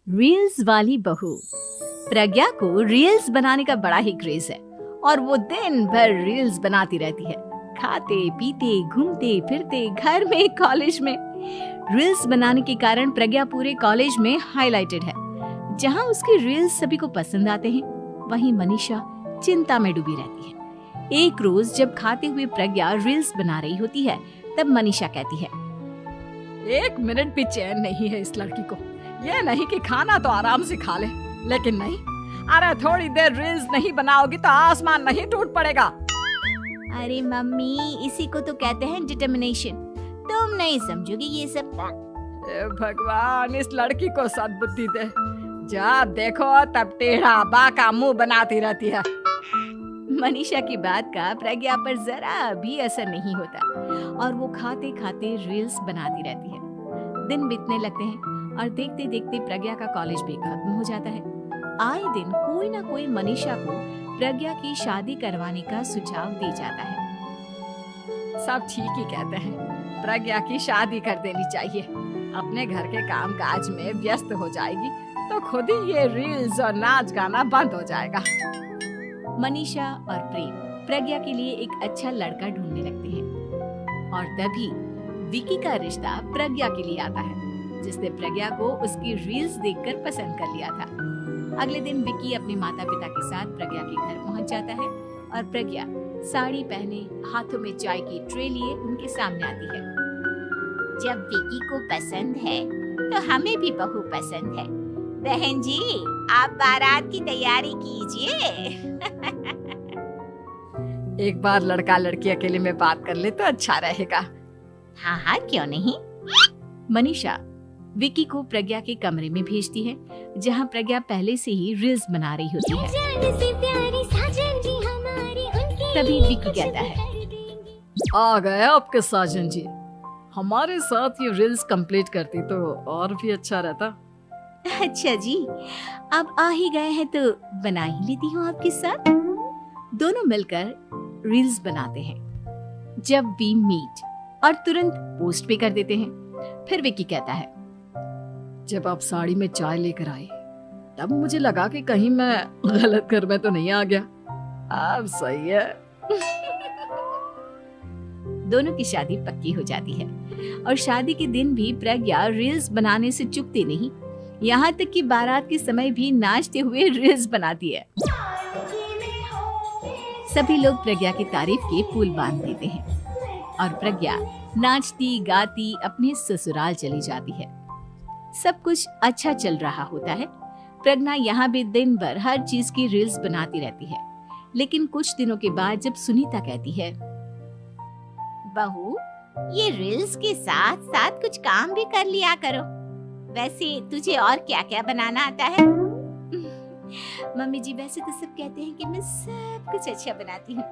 Reels वाली बहू। प्रज्ञा को रील्स बनाने का बड़ा ही क्रेज है और वो दिन भर रील्स बनाती रहती है। खाते पीते घूमते फिरते घर में कॉलेज में रील्स बनाने के कारण प्रज्ञा पूरे कॉलेज में हाईलाइटेड है। जहां उसकी रील्स सभी को पसंद आते हैं, वहीं मनीषा चिंता में डूबी रहती है। एक रोज जब खाते हुए प्रज्ञा रील्स बना रही होती है, तब मनीषा कहती है, एक मिनट भी चैन नहीं है इस लड़की को। ये नहीं कि खाना तो आराम से खा ले, लेकिन नहीं, अरे थोड़ी देर रील्स नहीं बनाओगी तो आसमान नहीं टूट पड़ेगा। अरे मम्मी, इसी को तो कहते हैं डिटर्मिनेशन। तुम नहीं समझोगी ये सब। भगवान, इस लड़की को सद्बुद्धि दे। जब देखो तब टेढ़ा बाका मुंह बनाती रहती है। मनीषा की बात का प्रज्ञा पर जरा भी असर नहीं होता और वो खाते खाते रील्स बनाती रहती है। दिन बीतने लगते हैं और देखते देखते प्रज्ञा का कॉलेज भी खत्म हो जाता है। आए दिन कोई ना कोई मनीषा को प्रज्ञा की शादी करवाने का सुझाव दे जाता है। सब ठीक ही कहते हैं, प्रज्ञा की शादी कर देनी चाहिए। अपने घर के काम काज में व्यस्त हो जाएगी तो खुद ही ये रील्स और नाच गाना बंद हो जाएगा। मनीषा और प्रेम प्रज्ञा के लिए एक अच्छा लड़का ढूंढने लगते हैं और तभी विकी का रिश्ता प्रज्ञा के लिए आता है, जिसने प्रज्ञा को उसकी रील्स देखकर पसंद कर लिया था। अगले दिन विकी अपने माता पिता के साथ प्रज्ञा के घर पहुंच जाता है और प्रज्ञा साड़ी पहने हाथों में चाय की ट्रे लिए उनके सामने आती है। जब विकी को पसंद है तो हमें भी बहू पसंद है। बहन जी, आप बारात की तैयारी कीजिए। एक बार लड़का लड़की अकेले में बात कर ले तो अच्छा रहेगा। हाँ हाँ, क्यों नहीं। मनीषा विकी को प्रज्ञा के कमरे में भेजती है, जहां प्रज्ञा पहले से ही रील्स बना रही होती है। तभी विकी कहता है, आ गए आपके साजन जी। हमारे साथ ये रील्स कंप्लीट करती तो और भी अच्छा रहता। अच्छा जी, अब आ ही गए हैं तो बना ही लेती हूँ आपके साथ। दोनों मिलकर रील्स बनाते हैं। जब वी मीट और तुरंत पोस्ट भी कर देते हैं। फिर विकी कहता है, जब आप साड़ी में चाय लेकर आए तब मुझे लगा कि कहीं मैं गलत घर में तो नहीं आ गया। अब सही है। दोनों की शादी पक्की हो जाती है और शादी के दिन भी प्रज्ञा रील्स बनाने से चूकती नहीं। यहाँ तक कि बारात के समय भी नाचते हुए रील्स बनाती है। सभी लोग प्रज्ञा की तारीफ के पुल बांध देते हैं और प्रज्ञा नाचती गाती अपने ससुराल चली जाती है। सब कुछ अच्छा चल रहा होता है। प्रज्ञा यहाँ भी दिन भर हर चीज की रील्स बनाती रहती है। लेकिन कुछ दिनों के बाद जब सुनीता कहती है, बहू, ये रील्स के साथ साथ कुछ काम भी कर लिया करो। वैसे तुझे और क्या क्या बनाना आता है? मम्मी जी, वैसे तो सब कहते हैं कि मैं सब कुछ अच्छा बनाती हूँ,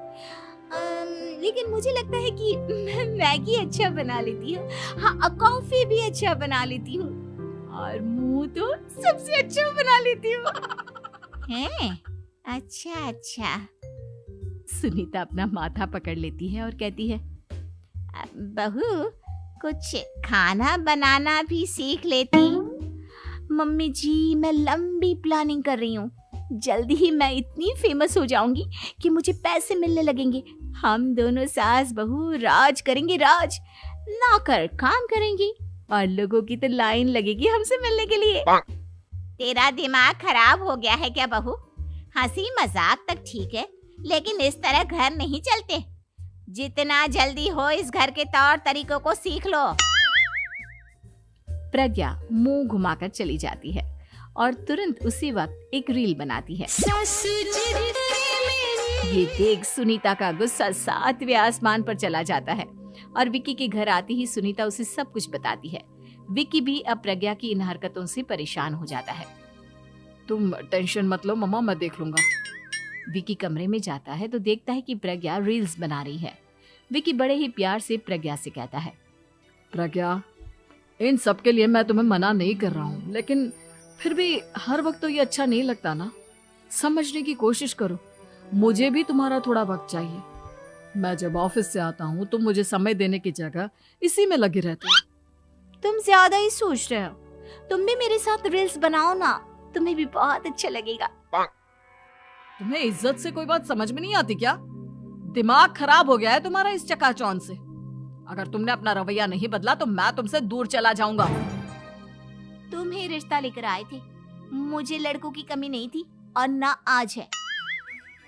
लेकिन मुझे लगता है कि मैं मैगी अच्छा बना लेती हूँ। हाँ, कॉफी भी अच्छा बना लेती हूँ और मुंह तो सबसे अच्छा बना लेती हूँ। हैं? अच्छा अच्छा। सुनीता अपना माथा पकड़ लेती है और कहती है, बहू, कुछ खाना बनाना भी सीख लेती। मम्मी जी, मैं लंबी प्लानिंग कर रही हूँ। जल्दी ही मैं इतनी फेमस हो जाऊंगी कि मुझे पैसे मिलने लगेंगे। हम दोनों सास बहू राज करेंगे, राज। नौकर काम करेंगे और लोगों की तो लाइन लगेगी हमसे मिलने के लिए। तेरा दिमाग खराब हो गया है क्या बहू? हंसी मजाक तक ठीक है, लेकिन इस तरह घर नहीं चलते। जितना जल्दी हो इस घर के तौर तरीकों को सीख लो। प्रज्ञा मुंह घुमाकर चली जाती है और तुरंत उसी वक्त एक रील बनाती है। ये देख सुनीता का गुस्सा 7वें आसमान पर चला जाता है और विकी के घर आती ही सुनीता उसे सब कुछ बताती है। विकी भी अब प्रज्ञा की इन हरकतों से परेशान हो जाता है। तुम टेंशन मत लो मम्मा, मैं देख लूंगा। विकी कमरे में जाता है तो देखता है कि प्रज्ञा रील्स बना रही है। विकी बड़े ही प्यार से प्रज्ञा से कहता है, प्रज्ञा, इन सब के लिए मैं तुम्हें मना नहीं कर रहा हूँ, लेकिन फिर भी हर वक्त तो ये अच्छा नहीं लगता ना। समझने की कोशिश करो, मुझे भी तुम्हारा थोड़ा वक्त चाहिए। मैं जब ऑफिस से आता हूँ तो मुझे समय देने की जगह इसी में लगी रहती है। तुम ज्यादा ही सोच रहे हो। तुम भी मेरे साथ रील्स बनाओ ना, तुम्हें भी बहुत अच्छा लगेगा। तुम्हें इज्जत से कोई बात समझ में नहीं आती क्या? दिमाग खराब हो गया है तुम्हारा इस चकाचौंध से। अगर तुमने अपना रवैया नहीं बदला तो मैं तुमसे दूर चला जाऊंगा। तुम ही रिश्ता लेकर आए थे, मुझे लड़कों की कमी नहीं थी और ना आज है।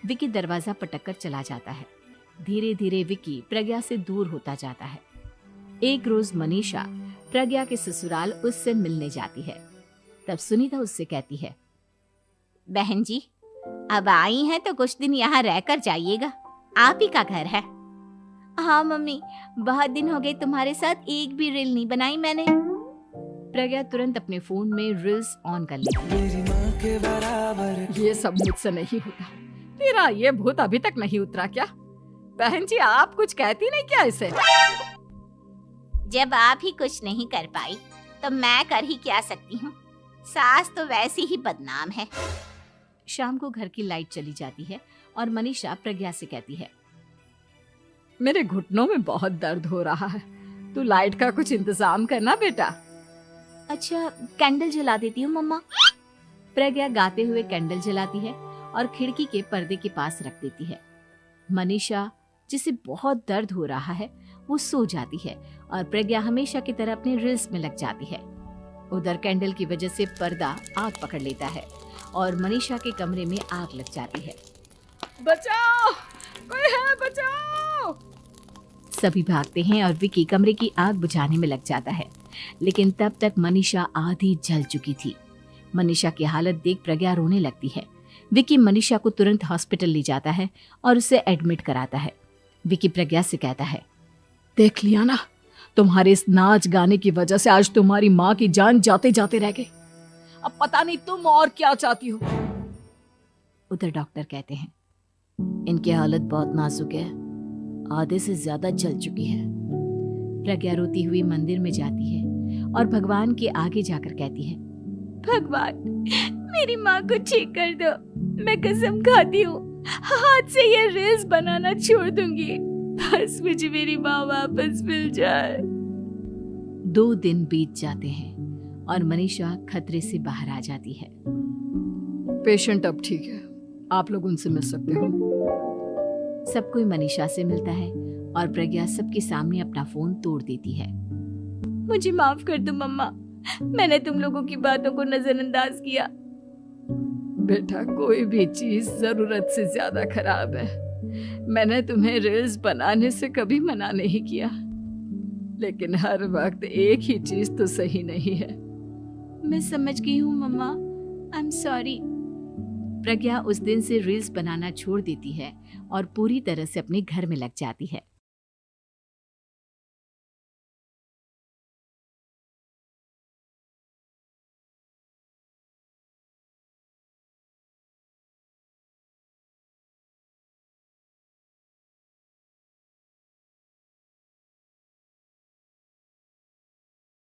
विकी दरवाजा पटक कर चला जाता है। धीरे धीरे विकी प्रज्ञा से दूर होता जाता है। एक रोज मनीषा प्रज्ञा के ससुराल उससे मिलने जाती है। तब सुनीता उससे कहती है, बहन जी, अब आई हैं तो कुछ दिन यहाँ रहकर जाइएगा, आप ही का घर है। हाँ मम्मी, बहुत दिन हो गए तुम्हारे साथ एक भी रील नहीं बनाई मैंने। प्रज्ञा तुरंत अपने फोन में रील्स ऑन कर लेती है। ये सब मुझसे नहीं होता। तेरा ये भूत अभी तक नहीं उतरा क्या? बहन जी, आप कुछ कहती नहीं क्या इसे? जब आप ही कुछ नहीं कर पाई तो मैं कर ही क्या सकती हूँ। सास तो वैसी ही बदनाम है। शाम को घर की लाइट चली जाती है और मनीषा प्रज्ञा से कहती है, मेरे घुटनों में बहुत दर्द हो रहा है, तू लाइट का कुछ इंतजाम करना बेटा। अच्छा, कैंडल जला देती हूँ मम्मा। प्रज्ञा गाते हुए कैंडल जलाती है और खिड़की के पर्दे के पास रख देती है। मनीषा, जिसे बहुत दर्द हो रहा है, वो सो जाती है और प्रज्ञा हमेशा की तरह अपने रील्स में लग जाती है। उधर कैंडल की वजह से पर्दा आग पकड़ लेता है और मनीषा के कमरे में आग लग जाती है। बचाओ, कोई है, बचाओ। सभी भागते हैं और विकी कमरे की आग बुझाने में लग जाता है, लेकिन तब तक मनीषा आधी जल चुकी थी। मनीषा की हालत देख प्रज्ञा रोने लगती है। विकी मनीषा को तुरंत हॉस्पिटल ले जाता है और उसे एडमिट कराता है। विकी प्रज्ञा से कहता है, देख लिया ना, तुम्हारे इस नाच गाने की वजह से आज तुम्हारी माँ की जान जाते जाते रह गई। अब पता नहीं तुम और क्या चाहती हो। उधर डॉक्टर कहते हैं, इनकी हालत बहुत नाजुक है, आधे से ज्यादा जल चुकी है। प्रज्ञा रोती हुई मंदिर में जाती है और भगवान के आगे जाकर कहती है, भगवान, मेरी माँ को ठीक कर दो। मैं कसम खाती हूँ, हाथ से ये रील्स बनाना छोड़ दूंगी। बस मुझे मेरी माँ वापस मिल जाए। 2 दिन बीत जाते हैं और मनीषा खतरे से बाहर आ जाती है। पेशेंट अब ठीक है, आप लोग उनसे मिल सकते हो। सब कोई मनीषा से मिलता है और प्रज्ञा सबके सामने अपना फोन तोड़ देती है। मुझे माफ कर दो मम्मा, मैंने तुम लोगों की बातों को नजरअंदाज किया। बेटा, कोई भी चीज जरूरत से ज्यादा खराब है। मैंने तुम्हें रील्स बनाने से कभी मना नहीं किया, लेकिन हर वक्त एक ही चीज तो सही नहीं है। मैं समझ गई हूँ मम्मा, आई एम सॉरी। प्रज्ञा उस दिन से रील्स बनाना छोड़ देती है और पूरी तरह से अपने घर में लग जाती है।